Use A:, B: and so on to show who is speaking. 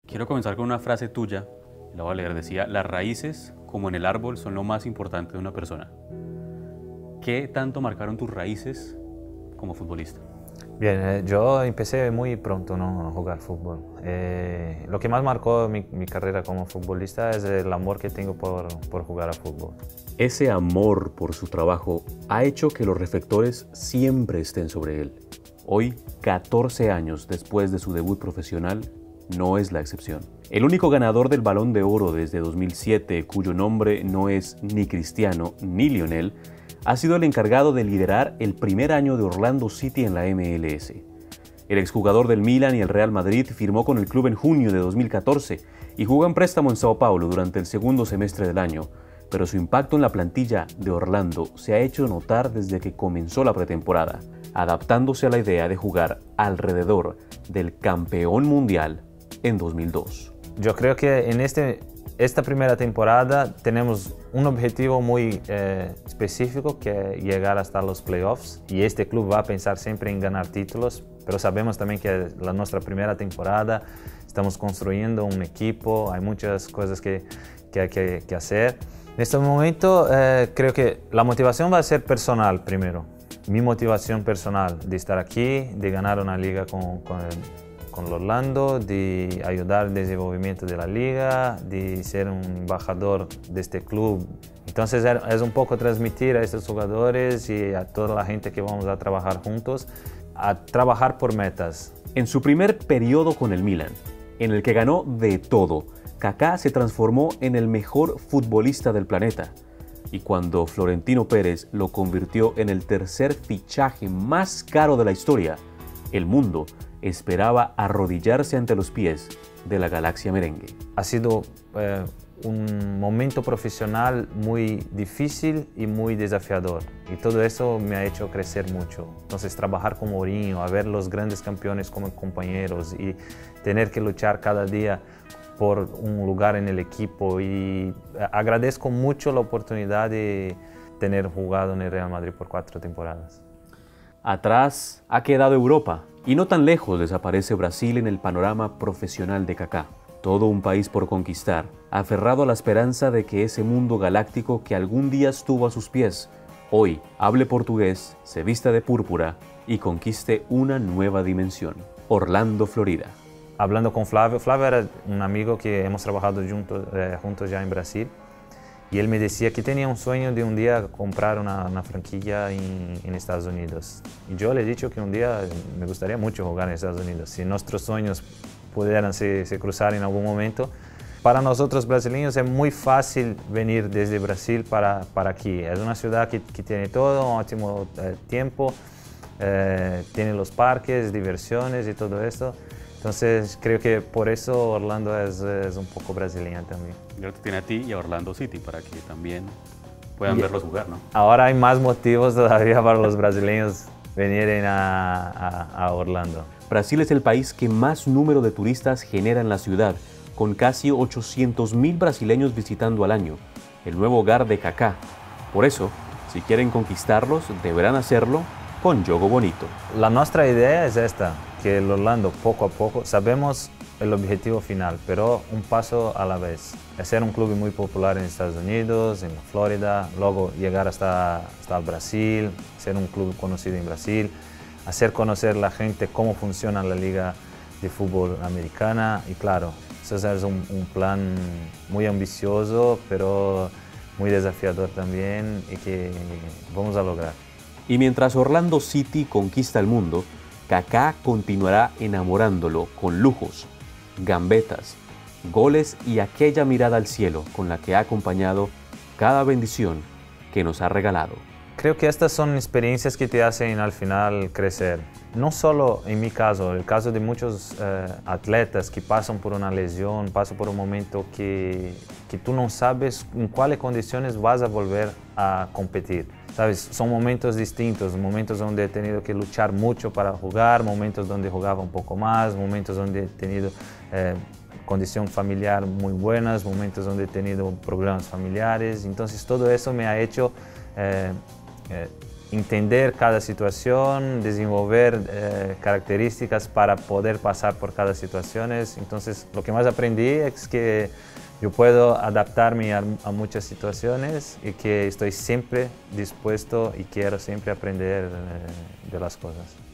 A: Quiero comenzar con una frase tuya, la voy a leer, decía: las raíces, como en el árbol, son lo más importante de una persona. ¿Qué tanto marcaron tus raíces como futbolista?
B: Bien, yo empecé muy pronto, ¿no?, a jugar fútbol. Lo que más marcó mi carrera como futbolista es el amor que tengo por jugar a fútbol.
A: Ese amor por su trabajo ha hecho que los reflectores siempre estén sobre él. Hoy, 14 años después de su debut profesional, no es la excepción. El único ganador del Balón de Oro desde 2007, cuyo nombre no es ni Cristiano ni Lionel, ha sido el encargado de liderar el primer año de Orlando City en la MLS. El exjugador del Milan y el Real Madrid firmó con el club en junio de 2014 y jugó en préstamo en Sao Paulo durante el segundo semestre del año, pero su impacto en la plantilla de Orlando se ha hecho notar desde que comenzó la pretemporada, adaptándose a la idea de jugar alrededor del campeón mundial en 2002.
B: Yo creo que en esta primera temporada tenemos un objetivo muy específico, que es llegar hasta los playoffs, y este club va a pensar siempre en ganar títulos, pero sabemos también que es nuestra primera temporada, estamos construyendo un equipo, hay muchas cosas que hay que hacer. En este momento creo que la motivación va a ser personal primero. Mi motivación personal de estar aquí, de ganar una liga con Orlando, de ayudar al desenvolvimiento de la liga, de ser un embajador de este club. Entonces es un poco transmitir a estos jugadores y a toda la gente que vamos a trabajar juntos, a trabajar por metas.
A: En su primer periodo con el Milan, en el que ganó de todo, Kaká se transformó en el mejor futbolista del planeta. Y cuando Florentino Pérez lo convirtió en el tercer fichaje más caro de la historia, el mundo esperaba arrodillarse ante los pies de la galaxia merengue.
B: Ha sido un momento profesional muy difícil y muy desafiador, y todo eso me ha hecho crecer mucho. Entonces, trabajar con Mourinho, a ver los grandes campeones como compañeros y tener que luchar cada día por un lugar en el equipo, y agradezco mucho la oportunidad de tener jugado en el Real Madrid por 4 temporadas.
A: Atrás ha quedado Europa, y no tan lejos desaparece Brasil en el panorama profesional de Kaká. Todo un país por conquistar, aferrado a la esperanza de que ese mundo galáctico que algún día estuvo a sus pies, hoy hable portugués, se vista de púrpura y conquiste una nueva dimensión. Orlando, Florida.
B: Hablando con Flávio era un amigo que hemos trabajado juntos ya en Brasil, y él me decía que tenía un sueño de un día comprar una franquicia en Estados Unidos. Y yo le he dicho que un día me gustaría mucho jugar en Estados Unidos. Si nuestros sueños pudieran se cruzar en algún momento. Para nosotros brasileños es muy fácil venir desde Brasil para aquí. Es una ciudad que tiene todo, un ótimo tiempo, tiene los parques, diversiones y todo esto. Entonces creo que por eso Orlando es un poco brasileña también.
A: Y ahora te tiene a ti y a Orlando City para que también puedan verlos jugar, ¿no?
B: Ahora hay más motivos todavía para los brasileños venir a Orlando.
A: Brasil es el país que más número de turistas genera en la ciudad, con casi 800.000 brasileños visitando al año, el nuevo hogar de Kaká. Por eso, si quieren conquistarlos, deberán hacerlo con Jogo Bonito.
B: La nuestra idea es esta, que el Orlando poco a poco, sabemos el objetivo final, pero un paso a la vez. Es ser un club muy popular en Estados Unidos, en Florida, luego llegar hasta Brasil, ser un club conocido en Brasil, hacer conocer a la gente cómo funciona la liga de fútbol americana, y claro, eso es un plan muy ambicioso, pero muy desafiador también, y que vamos a lograr.
A: Y mientras Orlando City conquista el mundo, Kaká continuará enamorándolo con lujos, gambetas, goles y aquella mirada al cielo con la que ha acompañado cada bendición que nos ha regalado.
B: Creo que estas son experiencias que te hacen al final crecer. No solo en mi caso, el caso de muchos atletas que pasan por una lesión, pasan por un momento que tú no sabes en cuáles condiciones vas a volver a competir. ¿Sabes? Son momentos distintos, momentos donde he tenido que luchar mucho para jugar, momentos donde jugaba un poco más, momentos donde he tenido condición familiar muy buenas, momentos donde he tenido problemas familiares. Entonces todo eso me ha hecho entender cada situación, desenvolver características para poder pasar por cada situación. Entonces, lo que más aprendí es que yo puedo adaptarme a muchas situaciones y que estoy siempre dispuesto y quiero siempre aprender de las cosas.